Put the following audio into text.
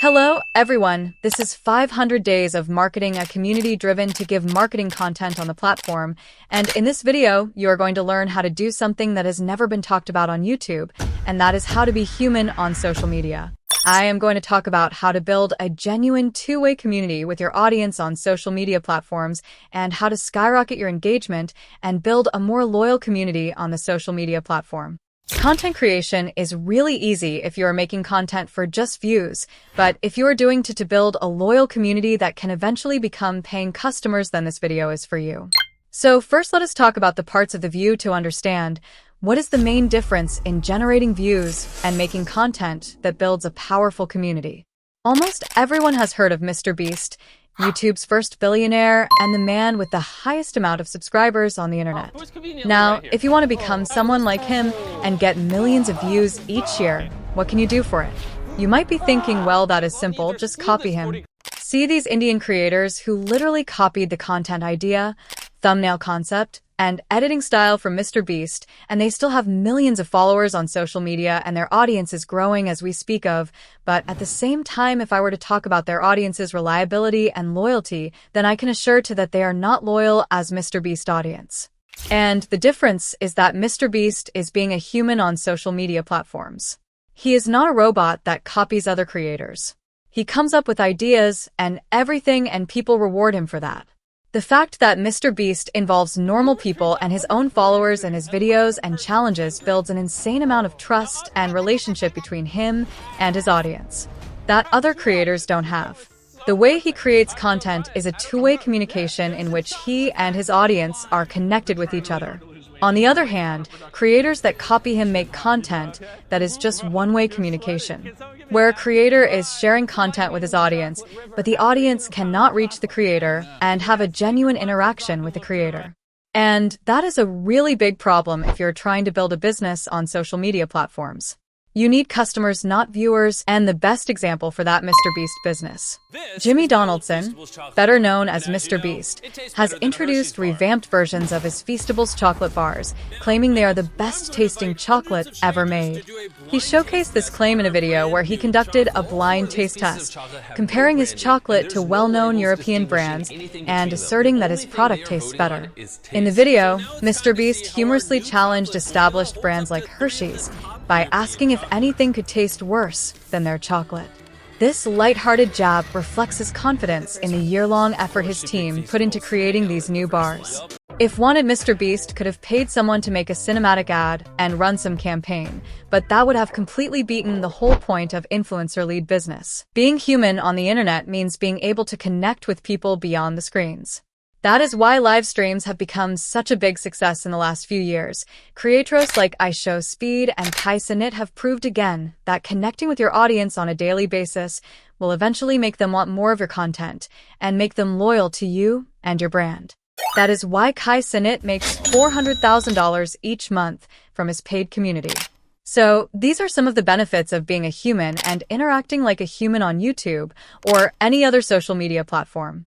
Hello, everyone. This is 500 Days of Marketing, a community driven to give marketing content on the platform. And in this video, you are going to learn how to do something that has never been talked about on YouTube, and that is how to be human on social media. I am going to talk about how to build a genuine two-way community with your audience on social media platforms and how to skyrocket your engagement and build a more loyal community on the social media platform. Content creation is really easy if you are making content for just views, but if you are doing to build a loyal community that can eventually become paying customers, then this video is for you. So first, let us talk about the parts of the view to understand what is the main difference in generating views and making content that builds a powerful community. Almost everyone has heard of Mr. Beast, YouTube's first billionaire and the man with the highest amount of subscribers on the internet. Now, if you want to become someone like him and get millions of views each year, what can you do for it? You might be thinking, well, that is simple, just copy him. See these Indian creators who literally copied the content idea, thumbnail concept, and editing style from Mr. Beast, and they still have millions of followers on social media and their audience is growing as we speak of. But at the same time, if I were to talk about their audience's reliability and loyalty, then I can assure that they are not loyal as Mr. Beast audience. And the difference is that Mr. Beast is being a human on social media platforms. He is not a robot that copies other creators. He comes up with ideas and everything, and people reward him for that. The fact that Mr. Beast involves normal people and his own followers in his videos and challenges builds an insane amount of trust and relationship between him and his audience that other creators don't have. The way he creates content is a two-way communication in which he and his audience are connected with each other. On the other hand, creators that copy him make content that is just one-way communication, where a creator is sharing content with his audience, but the audience cannot reach the creator and have a genuine interaction with the creator. And that is a really big problem if you're trying to build a business on social media platforms. You need customers, not viewers, and the best example for that Mr. Beast business. Jimmy Donaldson, better known as Mr. Beast, has introduced revamped versions of his Feastables chocolate bars, claiming they are the best-tasting chocolate ever made. He showcased this claim in a video where he conducted a blind taste test, comparing his chocolate to well-known European brands and asserting that his product tastes better. In the video, Mr. Beast humorously challenged established brands like Hershey's by asking if anything could taste worse than their chocolate. This lighthearted jab reflects his confidence in the year-long effort his team put into creating these new bars. If wanted, Mr. Beast could have paid someone to make a cinematic ad and run some campaign, but that would have completely beaten the whole point of influencer-led business. Being human on the internet means being able to connect with people beyond the screens. That is why live streams have become such a big success in the last few years. Creators like IShowSpeed and Kai Cenat have proved again that connecting with your audience on a daily basis will eventually make them want more of your content and make them loyal to you and your brand. That is why Kai Cenat makes $400,000 each month from his paid community. So these are some of the benefits of being a human and interacting like a human on YouTube or any other social media platform.